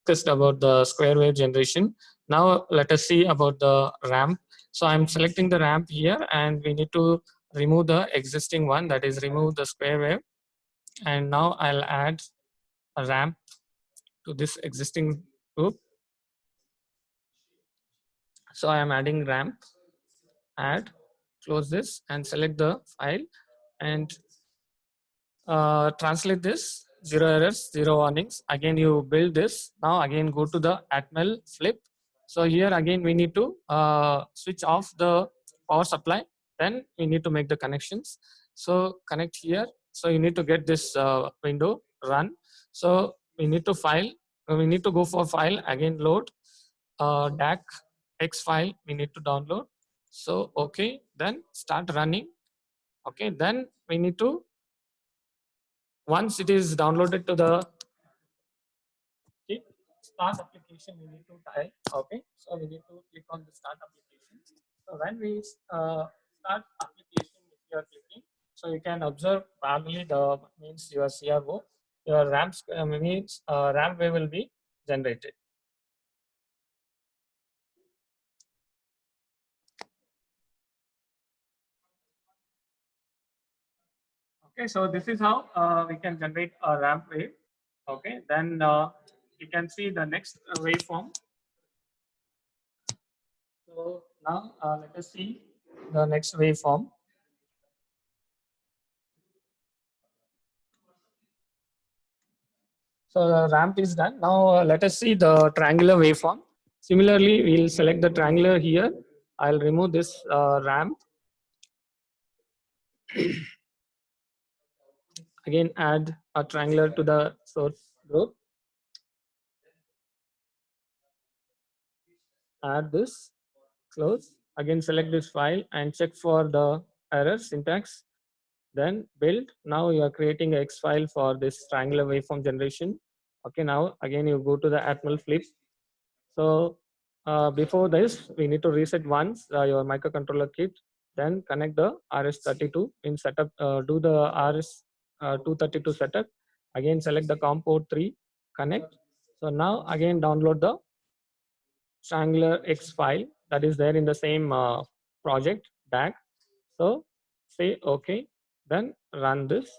discussed about the square wave generation. Now let us see about the ramp. So I'm selecting the ramp here, and we need to remove the existing one, that is remove the square wave. And now I'll add a ramp to this existing group. So I am adding ramp, add, close this and select the file and translate this, 0 errors, 0 warnings. Again you build this. Now again go to the atmel flip. So here again we need to switch off the power supply, then we need to make the connections. So connect here. So you need to get this window run. So we need to go for file, again load DAC X file we need to download. So okay, then start running. Okay, then we need to, once it is downloaded to the start application, we need to type. Okay, so we need to click on the start application. So when we start application, if you are clicking, so you can observe probably the means your CRO, your ramp means ramp wave will be generated. Okay, so this is how we can generate a ramp wave. Okay, then you can see the next waveform. So now let us see the next waveform. So the ramp is done. Now let us see the triangular waveform. Similarly, we'll select the triangular here. I'll remove this ramp. Again, add a triangular to the source group. Add this, close. Again, select this file and check for the error syntax. Then build. Now you are creating an X file for this triangular waveform generation. Okay, now again you go to the atmel flip. So before this, we need to reset once your microcontroller kit. Then connect the RS32 in setup. Do the RS232 setup. Again, select the COM port 3. Connect. So now again download the triangular X file that is there in the same project DAC. So say okay. Then run this.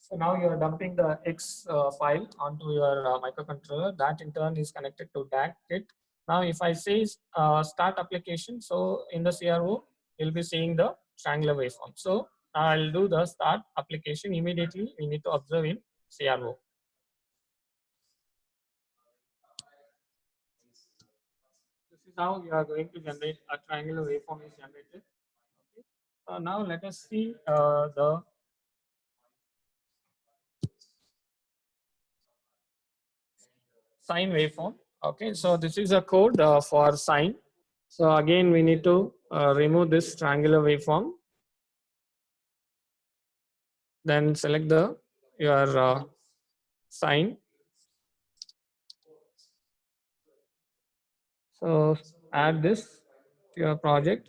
So now you are dumping the X file onto your microcontroller. That in turn is connected to DAC kit. Now if I say start application, so in the CRO you'll be seeing the triangular waveform. So I'll do the start application immediately. We need to observe in CRO. This is how you are going to generate a triangular waveform is generated. Okay. So now let us see the sine waveform. Okay, so this is a code for sine. So again, we need to remove this triangular waveform. Then select the your sine. So add this to your project.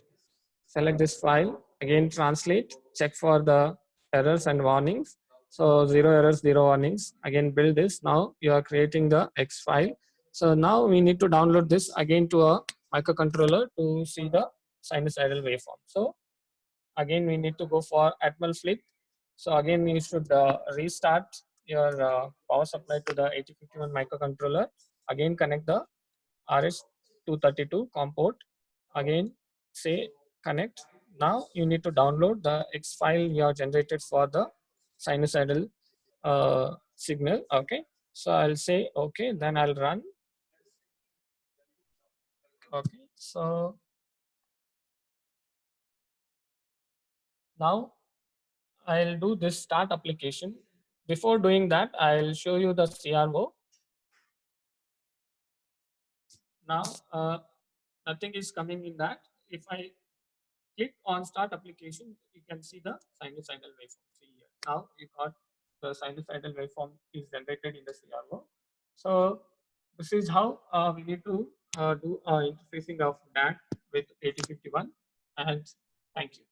Select this file. Again, translate. Check for the errors and warnings. So 0 errors, 0 warnings. Again, build this. Now you are creating the X file. So now we need to download this again to a microcontroller to see the sinusoidal waveform. So again we need to go for atmel flip. So again you should restart your power supply to the 8051 microcontroller. Again connect the RS232 COM port. Again say connect. Now you need to download the X file you have generated for the sinusoidal signal. Okay, so I'll say okay, then I'll run. Okay, so now I'll do this start application. Before doing that, I'll show you the CRO. Now, nothing is coming in that. If I click on start application, you can see the sinusoidal waveform. See here. Now you got the sinusoidal waveform is generated in the CRO. So this is how we need to do interfacing of DAC with 8051. And thank you.